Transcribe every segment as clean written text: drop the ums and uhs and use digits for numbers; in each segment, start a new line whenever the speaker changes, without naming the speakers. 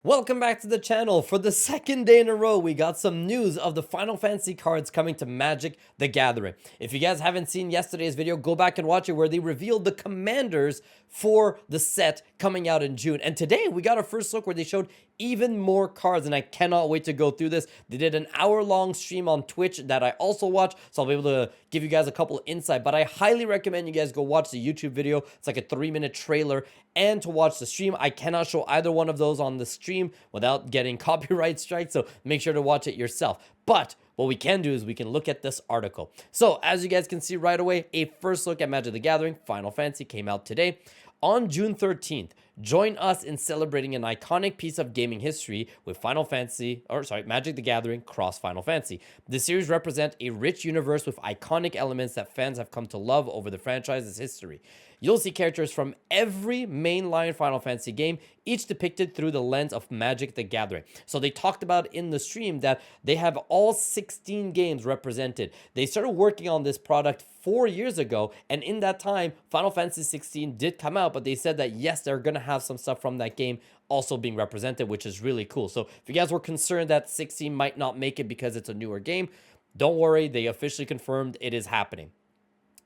Welcome back to the channel. For the second day in a row, we got some news of the Final Fantasy cards coming to Magic the Gathering. If you guys haven't seen yesterday's video, go back and watch it where they revealed the commanders for the set coming out in June. And today we got our first look where they showed even more cards, and I cannot wait to go through this. They did an hour-long stream on Twitch that I also watch, so I'll be able to give you guys a couple of insight, but I highly recommend you guys go watch the YouTube video. It's like a 3-minute trailer, and to watch the stream. I cannot show either one of those on the stream without getting copyright strikes, so make sure to watch it yourself. But what we can do is we can look at this article. So as you guys can see right away, a first look at Magic the Gathering Final Fantasy came out today. On June 13th, join us in celebrating an iconic piece of gaming history with Magic the Gathering Cross Final Fantasy. The series represents a rich universe with iconic elements that fans have come to love over the franchise's history. You'll see characters from every mainline Final Fantasy game, each depicted through the lens of Magic the Gathering. So they talked about in the stream that they have all 16 games represented. They started working on this product 4 years ago, and in that time, Final Fantasy 16 did come out, but they said that yes, they're gonna have some stuff from that game also being represented, which is really cool. So if you guys were concerned that 16 might not make it because it's a newer game, don't worry, they officially confirmed it is happening.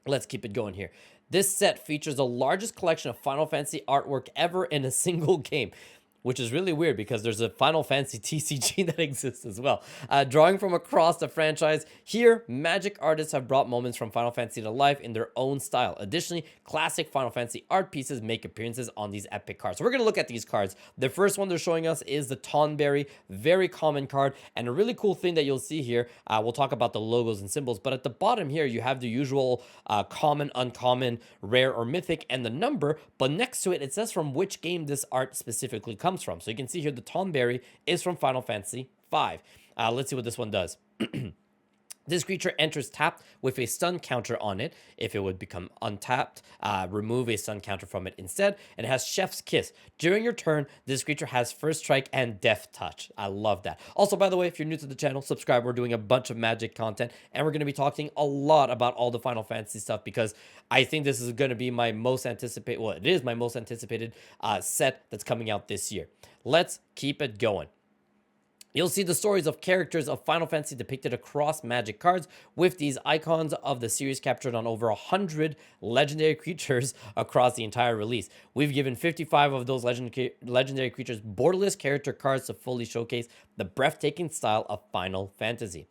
Let's keep it going here. This set features the largest collection of Final Fantasy artwork ever in a single game, which is really weird because there's a Final Fantasy TCG that exists as well. Drawing from across the franchise, here, Magic artists have brought moments from Final Fantasy to life in their own style. Additionally, classic Final Fantasy art pieces make appearances on these epic cards. So we're going to look at these cards. The first one they're showing us is the Tonberry, very common card, and a really cool thing that you'll see here, we'll talk about the logos and symbols, but at the bottom here, you have the usual common, uncommon, rare, or mythic, and the number, but next to it, it says from which game this art specifically comes from. So you can see here the Tonberry is from Final Fantasy V. Let's see what this one does. This creature enters tapped with a stun counter on it. If it would become untapped, remove a stun counter from it instead. And it has Chef's Kiss. During your turn, this creature has First Strike and Death Touch. I love that. Also, by the way, if you're new to the channel, subscribe. We're doing a bunch of Magic content, and we're going to be talking a lot about all the Final Fantasy stuff because I think this is going to be my most anticipated, well, it is my most anticipated set that's coming out this year. Let's keep it going. You'll see the stories of characters of Final Fantasy depicted across Magic cards, with these icons of the series captured on over 100 legendary creatures across the entire release. We've given 55 of those legendary creatures borderless character cards to fully showcase the breathtaking style of Final Fantasy.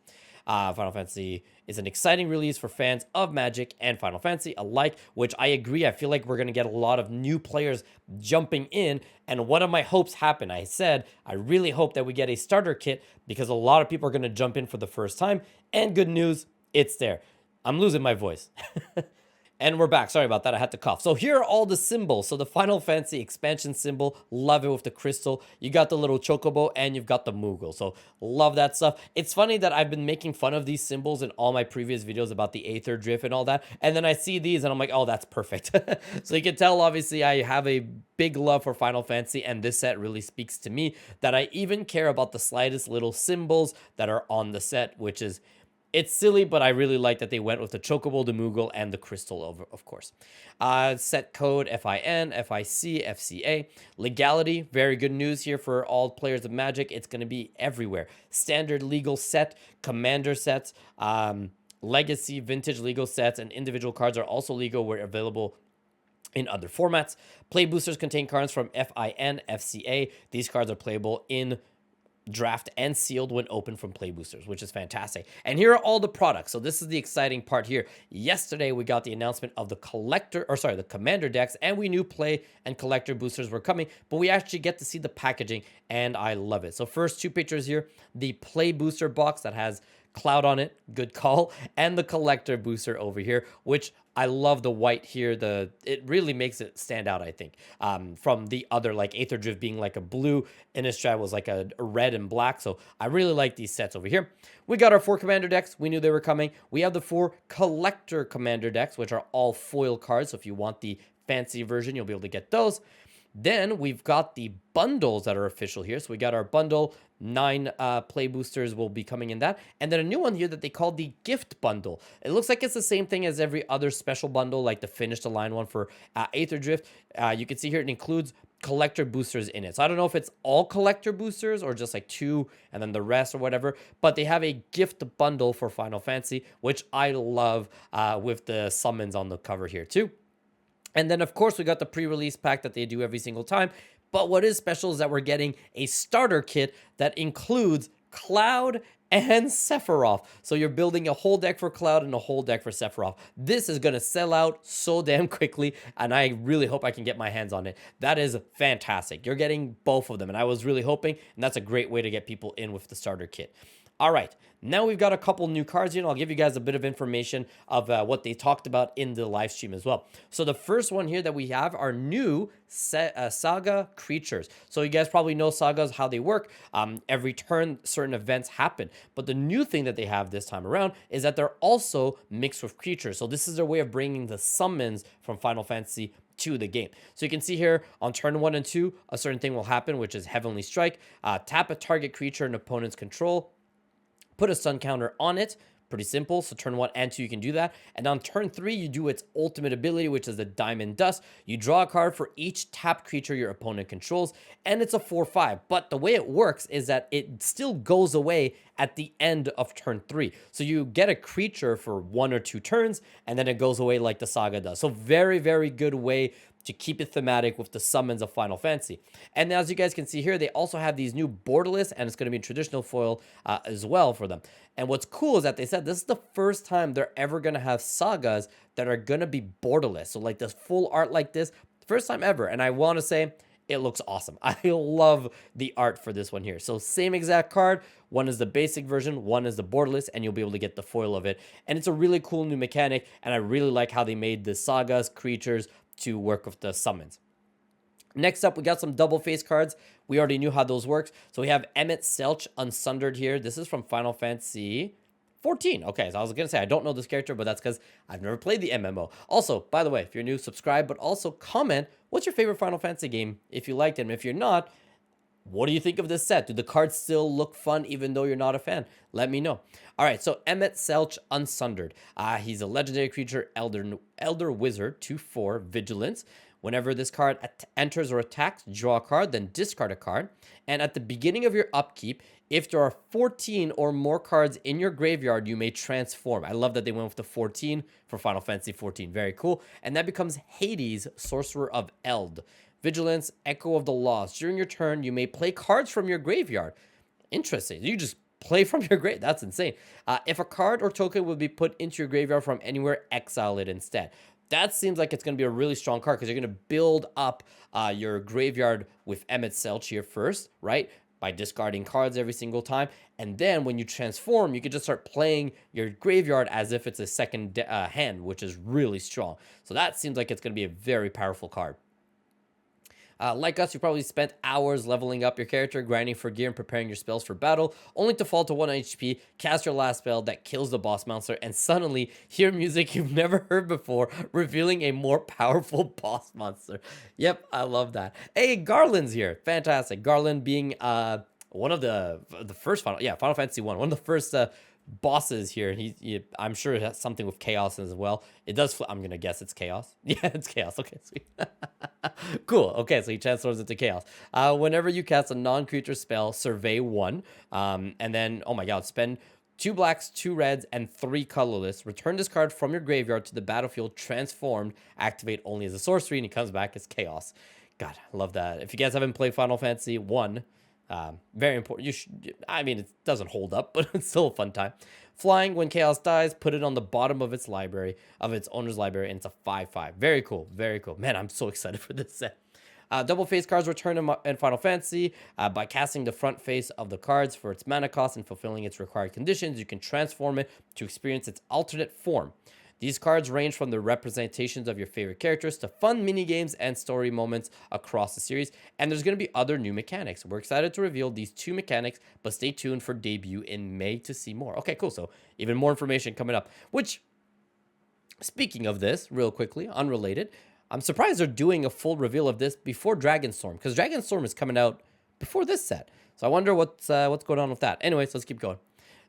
Final Fantasy is an exciting release for fans of Magic and Final Fantasy alike, which I agree. I feel like we're going to get a lot of new players jumping in, and one of my hopes happened. I said, I really hope that we get a starter kit because a lot of people are going to jump in for the first time, and good news, it's there. I'm losing my voice. And we're back. Sorry about that. I had to cough. So here are all the symbols. So the Final Fantasy expansion symbol, love it with the crystal. You got the little chocobo and you've got the Moogle. So love that stuff. It's funny that I've been making fun of these symbols in all my previous videos about the Aether Drift and all that. And then I see these and I'm like, oh, that's perfect. So you can tell, obviously, I have a big love for Final Fantasy, and this set really speaks to me that I even care about the slightest little symbols that are on the set, which is, it's silly, but I really like that they went with the Chocobo, the Moogle, and the Crystal, of course. Set code FIN, FIC, FCA. Legality, very good news here for all players of Magic. It's going to be everywhere. Standard legal set, commander sets, legacy, vintage legal sets, and individual cards are also legal where available in other formats. Play boosters contain cards from FIN, FCA. These cards are playable in draft and sealed when open from play boosters, which is fantastic. And here are all the products. So this is the exciting part here. Yesterday we got the announcement of the the commander decks, and we knew play and collector boosters were coming, but we actually get to see the packaging, and I love it. So first two pictures here, the play booster box that has Cloud on it, good call, and the collector booster over here, which I love the white here. It really makes it stand out, I think, from the other, like Aether Drift being like a blue, Innistrad was like a red and black. So I really like these sets over here. We got our 4 commander decks. We knew they were coming. We have the 4 collector commander decks, which are all foil cards. So if you want the fancy version, you'll be able to get those. Then we've got the bundles that are official here. So we got our bundle, 9 play boosters will be coming in that. And then a new one here that they call the gift bundle. It looks like it's the same thing as every other special bundle, like the finished align one for Aether Drift. You can see here it includes collector boosters in it. So I don't know if it's all collector boosters or just like 2 and then the rest or whatever, but they have a gift bundle for Final Fantasy, which I love, with the summons on the cover here too. And then, of course, we got the pre-release pack that they do every single time. But what is special is that we're getting a starter kit that includes Cloud and Sephiroth. So you're building a whole deck for Cloud and a whole deck for Sephiroth. This is going to sell out so damn quickly, and I really hope I can get my hands on it. That is fantastic. You're getting both of them, and I was really hoping, and that's a great way to get people in with the starter kit. All right, now we've got a couple new cards here, and I'll give you guys a bit of information of what they talked about in the live stream as well. So the first one here that we have are new Saga creatures. So you guys probably know Sagas, how they work. Every turn, certain events happen. But the new thing that they have this time around is that they're also mixed with creatures. So this is their way of bringing the summons from Final Fantasy to the game. So you can see here on turn 1 and 2, a certain thing will happen, which is Heavenly Strike. Tap a target creature in opponent's control. Put a stun counter on it. Pretty simple. So turn 1 and 2, you can do that. And on turn 3, you do its ultimate ability, which is the Diamond Dust. You draw a card for each tapped creature your opponent controls, and it's a 4/5. But the way it works is that it still goes away at the end of turn 3. So you get a creature for 1 or 2 turns, and then it goes away like the Saga does. So very, very good way to keep it thematic with the summons of Final Fantasy. And as you guys can see here, they also have these new borderless, and it's going to be a traditional foil as well for them. And what's cool is that they said this is the first time they're ever going to have sagas that are going to be borderless. So like this full art like this, first time ever. And I want to say it looks awesome. I love the art for this one here. So same exact card. One is the basic version, one is the borderless, and you'll be able to get the foil of it. And it's a really cool new mechanic, and I really like how they made the sagas, creatures, to work with the summons. Next up, we got some double face cards. We already knew how those work. So we have Emmett Selch Unsundered here. This is from Final Fantasy 14. Okay, so I was going to say, I don't know this character, but that's because I've never played the MMO. Also, by the way, if you're new, subscribe, but also comment, what's your favorite Final Fantasy game if you liked it? And if you're not, what do you think of this set? Do the cards still look fun even though you're not a fan? Let me know. All right, so Emmett Selch Unsundered. He's a legendary creature, Elder Wizard, 2/4, Vigilance. Whenever this card enters or attacks, draw a card, then discard a card. And at the beginning of your upkeep, if there are 14 or more cards in your graveyard, you may transform. I love that they went with the 14 for Final Fantasy 14. Very cool. And that becomes Hades, Sorcerer of Eld. Vigilance, Echo of the Lost. During your turn, you may play cards from your graveyard. Interesting. You just play from your graveyard. That's insane. If a card or token will be put into your graveyard from anywhere, exile it instead. That seems like it's going to be a really strong card because you're going to build up your graveyard with Emmett Selch here first, right? By discarding cards every single time. And then when you transform, you can just start playing your graveyard as if it's a second hand, which is really strong. So that seems like it's going to be a very powerful card. Like us, you probably spent hours leveling up your character, grinding for gear, and preparing your spells for battle, only to fall to 1 HP, cast your last spell that kills the boss monster, and suddenly hear music you've never heard before, revealing a more powerful boss monster. Yep, I love that. Hey, Garland's here. Fantastic. Garland being one of the first Final Fantasy 1, one of the first bosses here. I'm sure it has something with chaos as well. It does. I'm gonna guess it's chaos. Yeah, it's chaos. Okay, sweet. Cool. Okay, so he transforms into chaos. Whenever you cast a non-creature spell, survey 1, and then oh my god, spend 2 blacks, 2 reds, and 3 colorless. Return this card from your graveyard to the battlefield, transformed. Activate only as a sorcery, and he comes back as chaos. God, I love that. If you guys haven't played Final Fantasy 1. Very important. I mean, it doesn't hold up, but it's still a fun time. Flying, when chaos dies, put it on the bottom of its library, of its owner's library, and it's a 5/5. Very cool. Very cool. Man, I'm so excited for this set. Double face cards return in Final Fantasy by casting the front face of the cards for its mana cost and fulfilling its required conditions. You can transform it to experience its alternate form. These cards range from the representations of your favorite characters to fun minigames and story moments across the series, and there's going to be other new mechanics. We're excited to reveal these 2 mechanics, but stay tuned for debut in May to see more. Okay, cool. So even more information coming up, which, speaking of this, real quickly, unrelated, I'm surprised they're doing a full reveal of this before Dragonstorm, because Dragonstorm is coming out before this set. So I wonder what's going on with that. Anyways, let's keep going.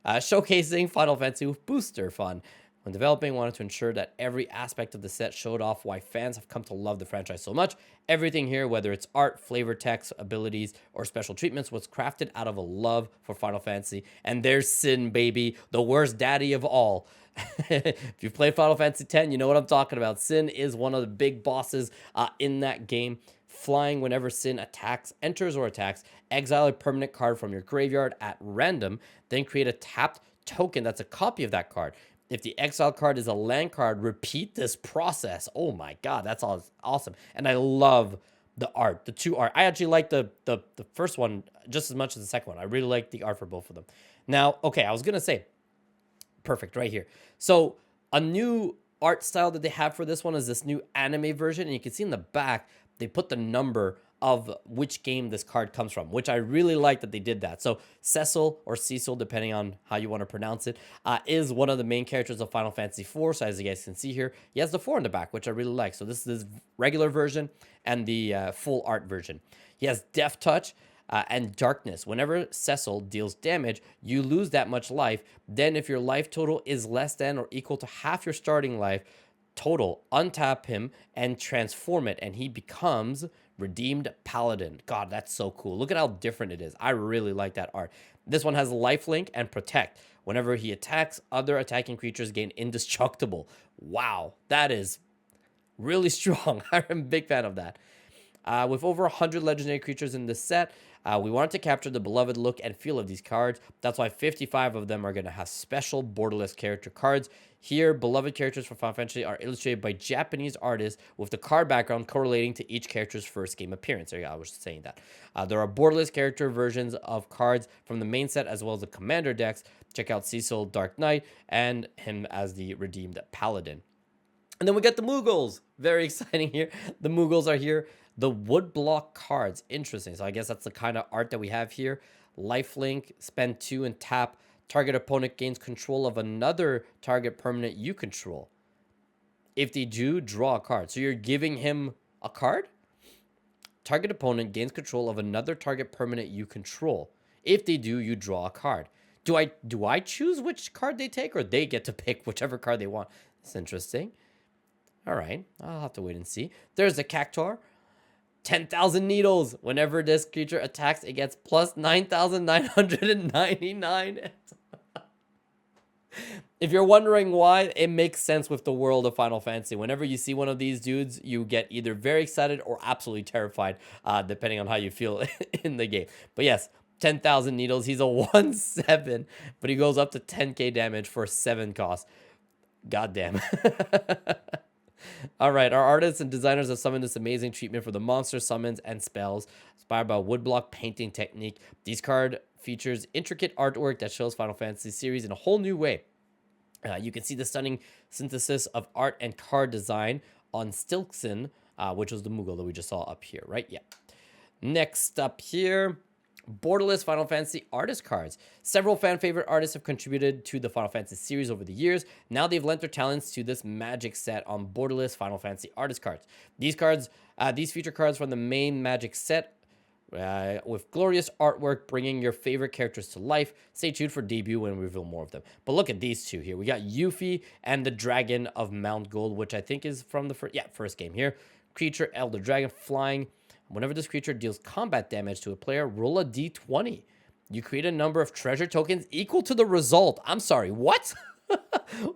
Showcasing Final Fantasy with booster fun. When developing, wanted to ensure that every aspect of the set showed off why fans have come to love the franchise so much. Everything here, whether it's art, flavor text, abilities, or special treatments, was crafted out of a love for Final Fantasy. And there's Sin, baby, the worst daddy of all. If you've played Final Fantasy X, you know what I'm talking about. Sin is one of the big bosses in that game. Flying whenever Sin enters or attacks, exile a permanent card from your graveyard at random, then create a tapped token that's a copy of that card. If the exile card is a land card, repeat this process. Oh my god, that's awesome. And I love the art, the two art. I actually like the first one just as much as the second one. I really like the art for both of them. Now, okay, I was going to say, perfect, right here. So a new art style that they have for this one is this new anime version. And you can see in the back, they put the number of which game this card comes from, which I really like that they did that. So Cecil, or Cecil, depending on how you want to pronounce it, is one of the main characters of Final Fantasy IV. So as you guys can see here, he has the 4 in the back, which I really like. So this is the regular version and the full art version. He has Death Touch and Darkness. Whenever Cecil deals damage, you lose that much life. Then if your life total is less than or equal to half your starting life total, untap him and transform it, and he becomes Redeemed Paladin. God, that's so cool. Look at how different it is. I really like that art. This one has Lifelink and Protect. Whenever he attacks, other attacking creatures gain Indestructible. Wow, that is really strong. I'm a big fan of that. With over 100 legendary creatures in this set, we wanted to capture the beloved look and feel of these cards. That's why 55 of them are going to have special borderless character cards. Here, beloved characters from Final Fantasy are illustrated by Japanese artists with the card background correlating to each character's first game appearance. There you go, I was saying that. There are borderless character versions of cards from the main set as well as the commander decks. Check out Cecil Dark Knight and him as the Redeemed Paladin. And then we get the Moogles. Very exciting here. The Moogles are here. The woodblock cards. Interesting. So I guess that's the kind of art that we have here. Lifelink, spend 2 and tap. Target opponent gains control of another target permanent you control. If they do, draw a card. So you're giving him a card? Target opponent gains control of another target permanent you control. If they do, you draw a card. Do I choose which card they take, or they get to pick whichever card they want? That's interesting. All right, I'll have to wait and see. There's the Cactuar. 10,000 needles. Whenever this creature attacks, it gets plus 9,999. If you're wondering why, it makes sense with the world of Final Fantasy. Whenever you see one of these dudes, you get either very excited or absolutely terrified, depending on how you feel in the game. But yes, 10,000 needles. He's a 1/7, but he goes up to 10k damage for 7 cost. Goddamn. All right, our artists and designers have summoned this amazing treatment for the monster summons and spells, inspired by a woodblock painting technique. These card features intricate artwork that shows Final Fantasy series in a whole new way. You can see the stunning synthesis of art and card design on Stilkson, which was the Moogle that we just saw up here, right? Yeah. Next up here, borderless Final Fantasy artist cards. Several fan favorite artists have contributed to the Final Fantasy series over the years. Now they've lent their talents to this magic set on borderless Final Fantasy artist cards. These feature cards from the main magic set with glorious artwork bringing your favorite characters to life. Stay tuned for debut when we reveal more of them. But look at these two here. We got Yuffie and the Dragon of Mount Gold, which I think is from the first game here. Creature, Elder Dragon, flying. Whenever this creature deals combat damage to a player, roll a d20. You create a number of treasure tokens equal to the result. I'm sorry, what?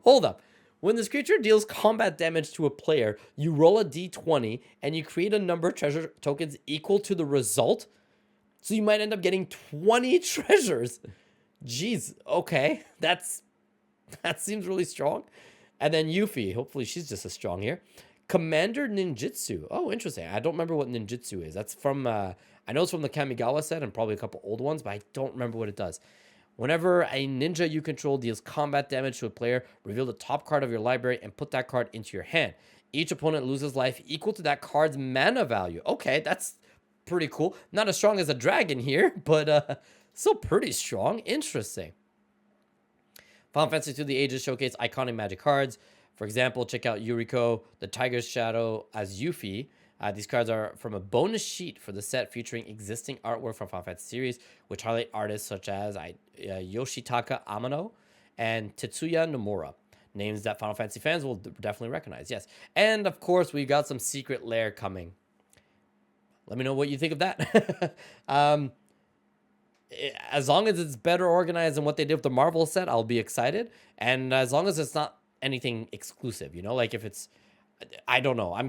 Hold up. When this creature deals combat damage to a player, you roll a d20 and you create a number of treasure tokens equal to the result. So you might end up getting 20 treasures. Jeez, okay. That seems really strong. And then Yuffie, hopefully she's just as strong here. Commander Ninjutsu. Oh, interesting. I don't remember what Ninjutsu is. That's from, I know it's from the Kamigawa set and probably a couple old ones, but I don't remember what it does. Whenever a ninja you control deals combat damage to a player, reveal the top card of your library and put that card into your hand. Each opponent loses life equal to that card's mana value. Okay, that's pretty cool. Not as strong as a dragon here, but still pretty strong. Interesting. Final Fantasy II The Ages showcase iconic magic cards. For example, check out Yuriko, the Tiger's Shadow as Yuffie. These cards are from a bonus sheet for the set featuring existing artwork from Final Fantasy series, which highlight artists such as Yoshitaka Amano and Tetsuya Nomura. names that Final Fantasy fans will definitely recognize. Yes. And of course, we got some secret lair coming. Let me know what you think of that. As long as it's better organized than what they did with the Marvel set, I'll be excited. And as long as it's not anything exclusive, like if it's, I don't know.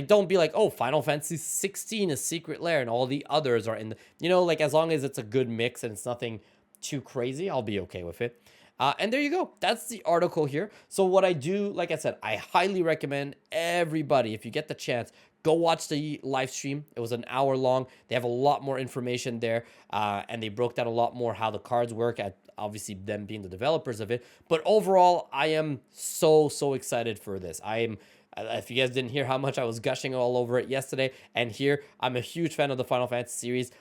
Don't be like, oh, Final Fantasy 16 is secret lair and all the others are in like as long as it's a good mix and it's nothing too crazy, I'll be okay with it. And there you go. That's the article here. So what I do, like I said, I highly recommend everybody, if you get the chance, go watch the live stream. It was an hour long. They have a lot more information there, and they broke down a lot more how the cards work, at obviously them being the developers of it. But overall, I am so excited for this. If you guys didn't hear how much I was gushing all over it yesterday and here, I'm a huge fan of the Final Fantasy series.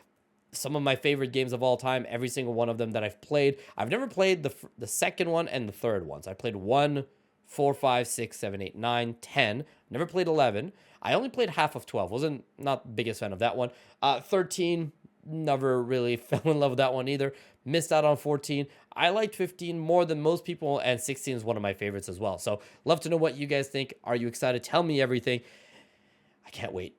Some of my favorite games of all time, every single one of them that I've played. I've never played the second one and the third ones. I played 1, 4, 5, 6, 7, 8, 9, 10. Never played 11. I only played half of 12. Not the biggest fan of that one. 13, never really fell in love with that one either. Missed out on 14. I liked 15 more than most people, and 16 is one of my favorites as well. So love to know what you guys think. Are you excited? Tell me everything. I can't wait.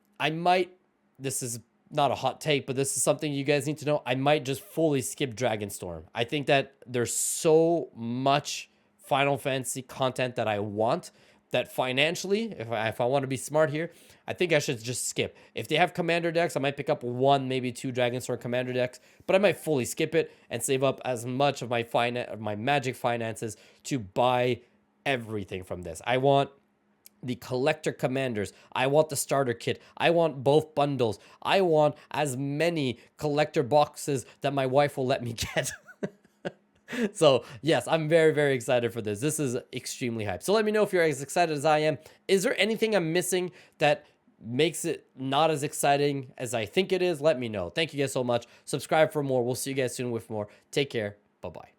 This is not a hot take, but this is something you guys need to know. I might just fully skip Dragonstorm. I think that there's so much Final Fantasy content that I want that financially, if I want to be smart here, I think I should just skip. If they have commander decks, I might pick up 1, maybe 2 Dragonstorm commander decks, but I might fully skip it and save up as much of my Magic finances to buy everything from this. I want the collector commanders. I want the starter kit. I want both bundles. I want as many collector boxes that my wife will let me get. So yes, I'm very excited for this. This is extremely hyped. So let me know if you're as excited as I am. Is there anything I'm missing that makes it not as exciting as I think it is? Let me know. Thank you guys so much. Subscribe for more. We'll see you guys soon with more. Take care. Bye-bye.